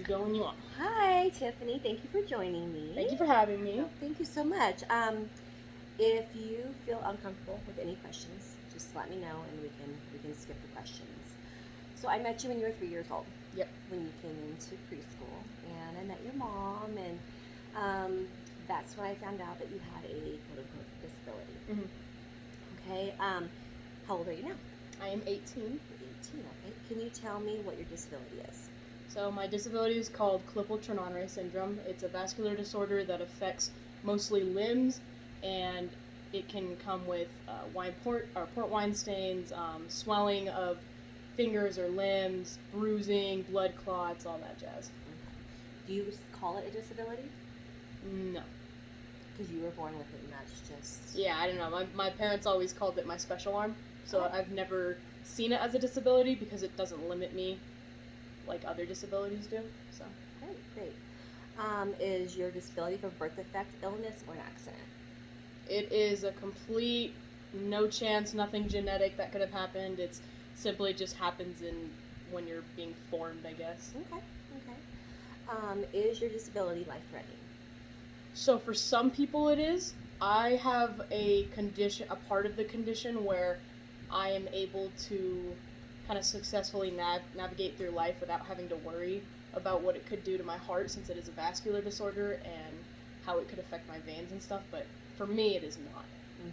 go when you want. Hi, Tiffany. Thank you for joining me. Thank you for having me. Oh, thank you so much. If you feel uncomfortable with any questions, just let me know and we can skip the questions. So I met you when you were 3 years old. Yep. When you came into preschool, and I met your mom, and that's when I found out that you had a quote unquote disability. Mm-hmm. Okay. How old are you now? I am 18. You're 18. Okay. Can you tell me what your disability is? So my disability is called Klippel-trenaunay syndrome. It's a vascular disorder that affects mostly limbs, and it can come with port wine stains, swelling of fingers or limbs, bruising, blood clots, all that jazz. Do you call it a disability? No. Because you were born with it, and that's just... Yeah, I don't know. My parents always called it my special arm, so Okay. I've never seen it as a disability because it doesn't limit me like other disabilities do. So Great. Is your disability from birth defect, illness, or an accident? it is a complete no chance, nothing genetic that could have happened. It's simply just happens when you're being formed, I guess. Okay. Is your disability life-threatening? So for some people it is. I have a part of the condition where I am able to kind of successfully navigate through life without having to worry about what it could do to my heart, since it is a vascular disorder, and how it could affect my veins and stuff, but for me it is not.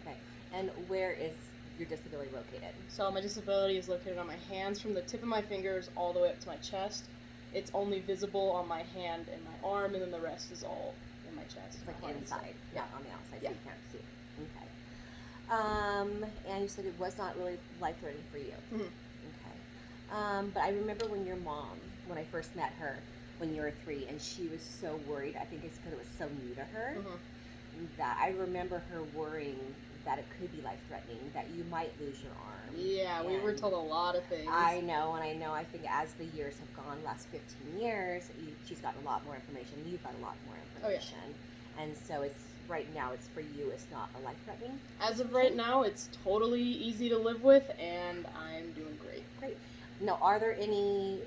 Okay. And where is your disability located? So my disability is located on my hands from the tip of my fingers all the way up to my chest. It's only visible on my hand and my arm, and then the rest is all in my chest. It's like inside, not on the outside, Yeah. so you can't see it. Okay. And you said it was not really life-threatening for you. Mm-hmm. Okay. But I remember when your mom, when I first met her, when you were 3, and she was so worried, I think it's because it was so new to her, that I remember her worrying that it could be life-threatening, that you might lose your arm. Yeah, we were told a lot of things. I know. I think as the years have gone, last 15 years, she's gotten a lot more information. You've got a lot more information. Oh, yeah. And so right now, it's for you, it's not a life-threatening. As of right now, it's totally easy to live with, and I'm doing great. Great. Now, are there any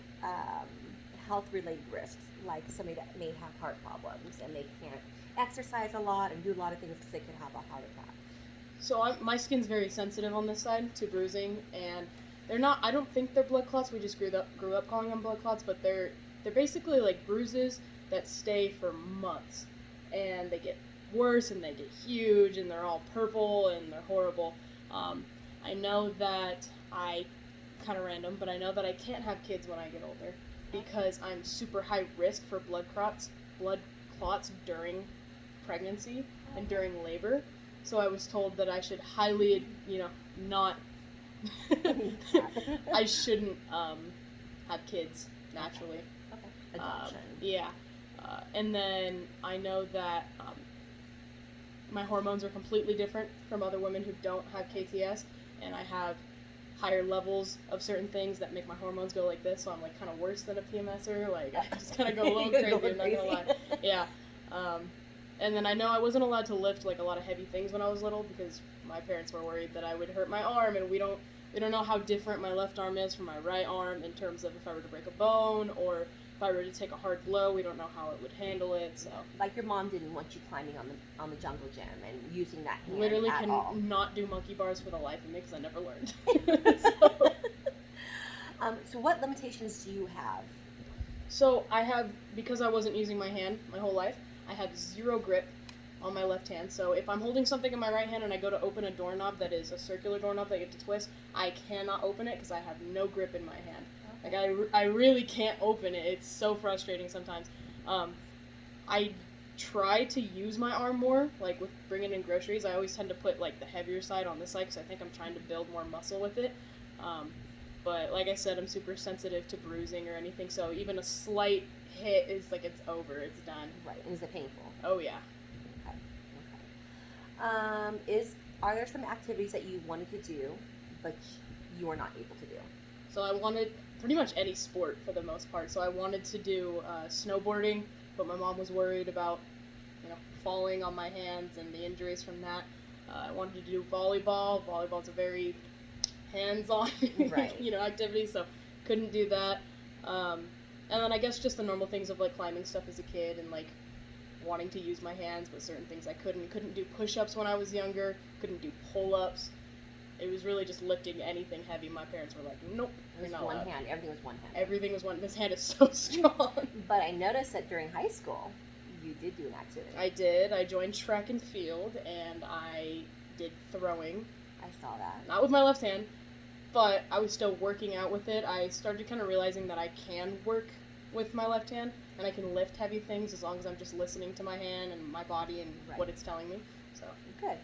health-related risks, like somebody that may have heart problems and they can't exercise a lot and do a lot of things because they could have a heart attack? So my skin's very sensitive on this side to bruising, and they're not. I don't think they're blood clots. We just grew up calling them blood clots, but they're basically like bruises that stay for months, and they get worse and they get huge and they're all purple and they're horrible. I know that kind of random, but I know that I can't have kids when I get older because I'm super high risk for blood clots during pregnancy and during labor. So I was told that I should highly, not, I shouldn't have kids naturally. Okay. Adoption. Yeah. And then I know that my hormones are completely different from other women who don't have KTS, and I have higher levels of certain things that make my hormones go like this, so I'm like kind of worse than a PMSer. Like I just kind of go a little crazy, I'm not gonna lie. Yeah. And then I know I wasn't allowed to lift like a lot of heavy things when I was little because my parents were worried that I would hurt my arm, and we don't know how different my left arm is from my right arm in terms of if I were to break a bone or if I were to take a hard blow, we don't know how it would handle it. So like your mom didn't want you climbing on the jungle gym and using that hand literally at all. not do monkey bars for the life of me because I never learned. So what limitations do you have? So I have, because I wasn't using my hand my whole life, I have zero grip on my left hand. So if I'm holding something in my right hand and I go to open a doorknob that is a circular doorknob that I get to twist, I cannot open it because I have no grip in my hand. Okay. Like I really can't open it. It's so frustrating sometimes. I try to use my arm more, like with bringing in groceries. I always tend to put like the heavier side on this side because I think I'm trying to build more muscle with it. But like I said, I'm super sensitive to bruising or anything, so even a slight hit is like it's over, it's done. Right. And is it painful? Oh yeah. Okay. Are there some activities that you wanted to do, but you are not able to do? So I wanted pretty much any sport for the most part. So I wanted to do snowboarding, but my mom was worried about, falling on my hands and the injuries from that. I wanted to do volleyball. Volleyball's a very hands-on, right. activity, so couldn't do that. And then I guess just the normal things of, like, climbing stuff as a kid and, like, wanting to use my hands, but certain things I couldn't. Couldn't do push-ups when I was younger. Couldn't do pull-ups. It was really just lifting anything heavy. My parents were like, nope, you're not allowed. Hand. Everything was one hand. Everything was one. This hand is so strong. But I noticed that during high school, you did do an activity. I did. I joined track and field, and I did throwing. I saw that. Not with my left hand, but I was still working out with it. I started kind of realizing that I can work with my left hand, and I can lift heavy things as long as I'm just listening to my hand and my body and what it's telling me. So good.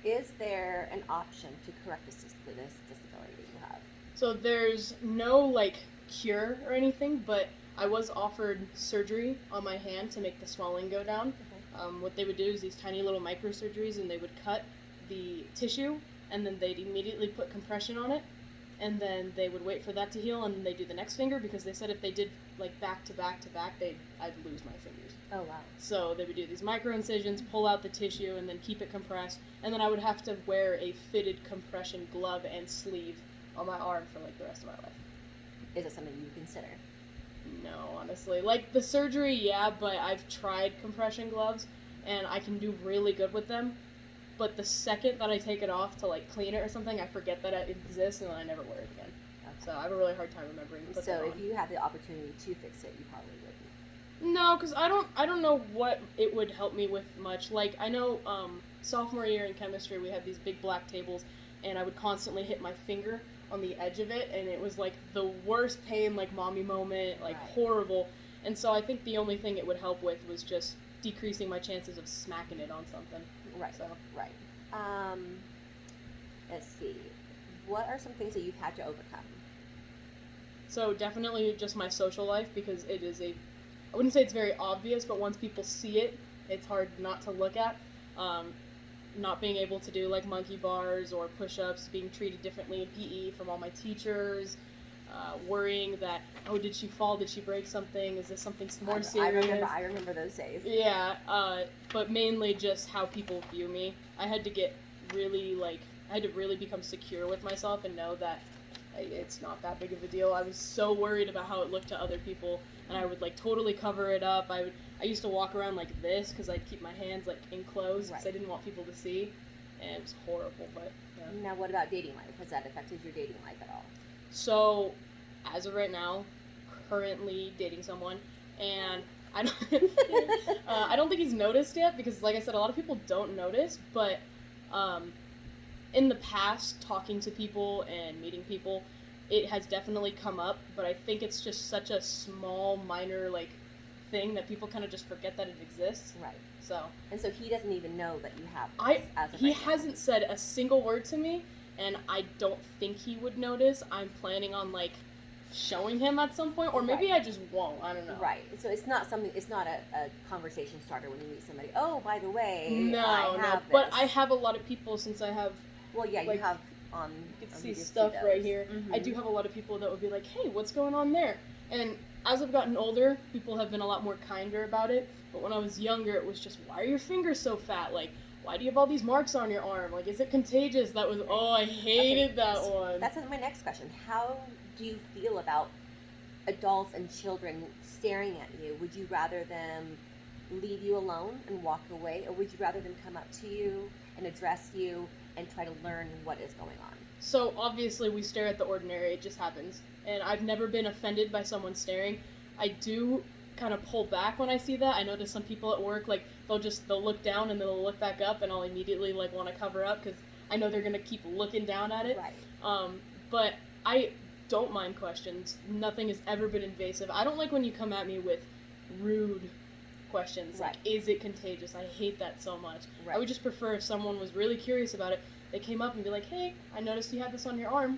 Is there an option to correct this disability that you have? So there's no, like, cure or anything, but I was offered surgery on my hand to make the swelling go down. What they would do is these tiny little microsurgeries, and they would cut the tissue, and then they'd immediately put compression on it, and then they would wait for that to heal, and then they'd do the next finger, because they said if they did, like, back to back to back, I'd lose my fingers. Oh, wow. So they would do these micro incisions, pull out the tissue, and then keep it compressed, and then I would have to wear a fitted compression glove and sleeve on my arm for, like, the rest of my life. Is it something you would consider? No, honestly. Like, the surgery, yeah, but I've tried compression gloves, and I can do really good with them, but the second that I take it off to, like, clean it or something, I forget that it exists, and then I never wear it again. Okay. So I have a really hard time remembering to put that on. So if you had the opportunity to fix it, you probably wouldn't. No, because I don't know what it would help me with much. Like, I know sophomore year in chemistry, we had these big black tables, and I would constantly hit my finger on the edge of it, and it was, like, the worst pain, like, mommy moment, like, horrible. And so I think the only thing it would help with was just decreasing my chances of smacking it on something. Right. So. Right. Let's see. What are some things that you've had to overcome? So definitely just my social life, because it is I wouldn't say it's very obvious, but once people see it, it's hard not to look at. Not being able to do, like, monkey bars or push-ups, being treated differently in PE from all my teachers, worrying that, oh, did she fall? Did she break something? Is this something more serious? I remember those days. Yeah, but mainly just how people view me. I had to really become secure with myself and know that it's not that big of a deal. I was so worried about how it looked to other people, and I would, like, totally cover it up. I used to walk around like this because I'd keep my hands, like, enclosed because I didn't want people to see, and it was horrible. But yeah. Now, what about dating life? Has that affected your dating life at all? So, as of right now, currently dating someone, and I don't think he's noticed yet, because, like I said, a lot of people don't notice, but in the past, talking to people and meeting people, it has definitely come up, but I think it's just such a small, minor, like, thing that people kind of just forget that it exists. Right. So. And so he doesn't even know that you have this He hasn't said a single word to me, and I don't think he would notice. I'm planning on, like, showing him at some point, or maybe I just won't. I don't know. Right. So it's not a conversation starter when you meet somebody. Oh, by the way, no. But I have a lot of people, since I have. Well, yeah, like, you have on. You can see stuff right here. Mm-hmm. I do have a lot of people that would be like, "Hey, what's going on there?" And as I've gotten older, people have been a lot more kinder about it. But when I was younger, it was just, "Why are your fingers so fat? Like, why do you have all these marks on your arm? Like, is it contagious?" That was, I hated that one. That's my next question. How do you feel about adults and children staring at you? Would you rather them leave you alone and walk away, or would you rather them come up to you and address you and try to learn what is going on? So obviously we stare at the ordinary, it just happens. And I've never been offended by someone staring. I do kind of pull back when I see that. I notice some people at work, like, they'll look down and they'll look back up, and I'll immediately, like, want to cover up because I know they're going to keep looking down at it. Right. But I don't mind questions. Nothing has ever been invasive. I don't like when you come at me with rude questions, like, is it contagious? I hate that so much. I would just prefer if someone was really curious about it, they came up and be like, "Hey, I noticed you had this on your arm.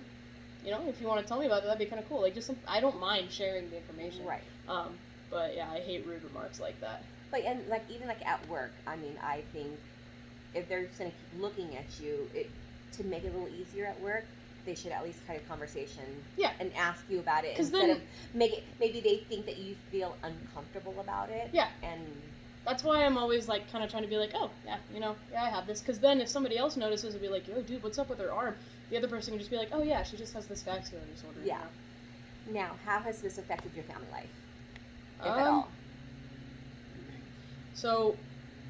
You know, if you want to tell me about it, that'd be kind of cool." Like, just I don't mind sharing the information. Right. But yeah, I hate rude remarks like that. But and like even like at work, I mean, I think if they're just gonna keep looking at you, to make it a little easier at work, they should at least have a conversation. Yeah. And ask you about it instead of maybe they think that you feel uncomfortable about it. Yeah. And that's why I'm always, like, kind of trying to be like, "Oh, yeah, I have this." Because then if somebody else notices, it'll be like, "Yo, dude, what's up with her arm?" The other person can just be like, "Oh, yeah, she just has this vascular disorder." Yeah. Now, how has this affected your family life, if at all? So,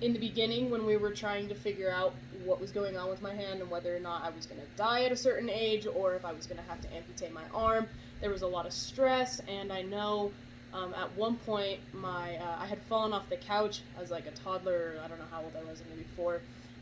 in the beginning, when we were trying to figure out what was going on with my hand and whether or not I was going to die at a certain age or if I was going to have to amputate my arm, there was a lot of stress, and I know at one point I had fallen off the couch as like a toddler. I don't know how old I was, maybe 4,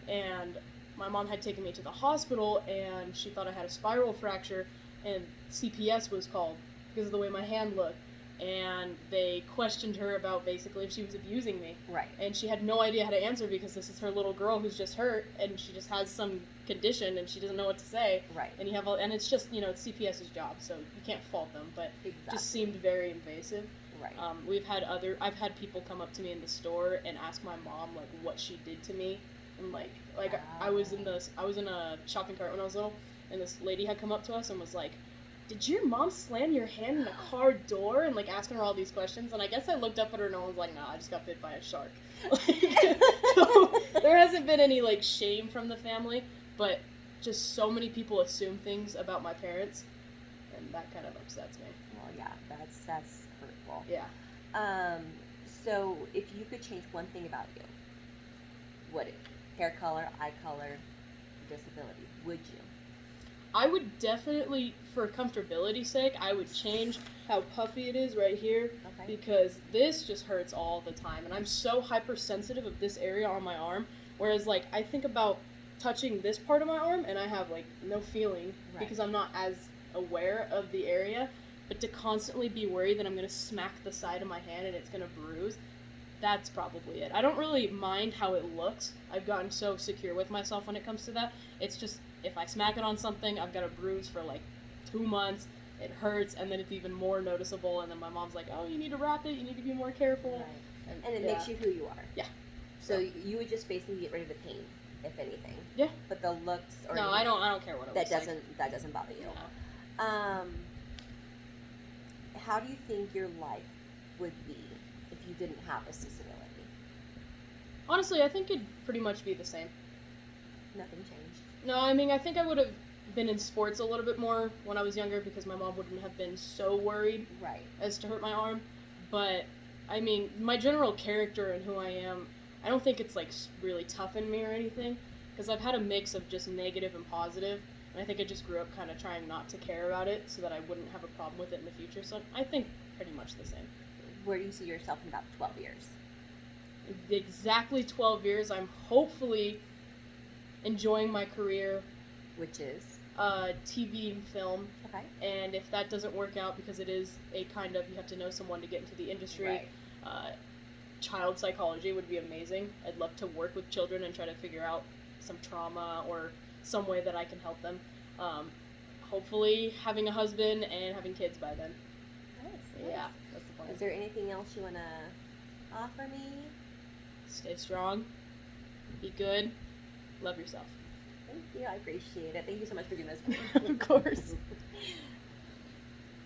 and my mom had taken me to the hospital, and she thought I had a spiral fracture, and CPS was called because of the way my hand looked. And they questioned her about basically if she was abusing me. Right. And she had no idea how to answer because this is her little girl who's just hurt and she just has some condition and she doesn't know what to say. Right. And and it's just, it's CPS's job, so you can't fault them, but it just seemed very invasive. Right. I've had people come up to me in the store and ask my mom like what she did to me, and I was in a shopping cart when I was little, and this lady had come up to us and was like, "Did your mom slam your hand in a car door?" and like asking her all these questions. And I guess I looked up at her and I was like, "Nah, I just got bit by a shark." So there hasn't been any like shame from the family, but just so many people assume things about my parents, and that kind of upsets me. Well, yeah, that's hurtful. Yeah. So if you could change one thing about you, what hair color, eye color, disability, would you? I would definitely, for comfortability's sake, I would change how puffy it is right here, because this just hurts all the time, and I'm so hypersensitive of this area on my arm, whereas, like, I think about touching this part of my arm, and I have, like, no feeling, because I'm not as aware of the area, but to constantly be worried that I'm going to smack the side of my hand and it's going to bruise, that's probably it. I don't really mind how it looks. I've gotten so secure with myself when it comes to that. It's just, if I smack it on something, I've got a bruise for like 2 months, it hurts, and then it's even more noticeable, and then my mom's like, "Oh, you need to wrap it, you need to be more careful." Right. And it makes you who you are. Yeah. So you would just basically get rid of the pain, if anything. Yeah. But the looks, or no, I don't care what it looks like. That doesn't bother you. No. How do you think your life would be if you didn't have this disability? Honestly, I think it'd pretty much be the same. Nothing changed. No, I mean, I think I would have been in sports a little bit more when I was younger because my mom wouldn't have been so worried as to hurt my arm. But, I mean, my general character and who I am, I don't think it's, like, really tough in me or anything, because I've had a mix of just negative and positive, and I think I just grew up kind of trying not to care about it so that I wouldn't have a problem with it in the future. So I think pretty much the same. Where do you see yourself in about 12 years? Exactly 12 years. I'm hopefully enjoying my career, which is TV and film. Okay. And if that doesn't work out, because it is a kind of, you have to know someone to get into the industry, child psychology would be amazing. I'd love to work with children and try to figure out some trauma or some way that I can help them. Hopefully having a husband and having kids by then. Nice. Yeah, that's the plan. Is there anything else you want to offer me? Stay strong. Be good. Love yourself. Thank you. I appreciate it. Thank you so much for doing this. Of course.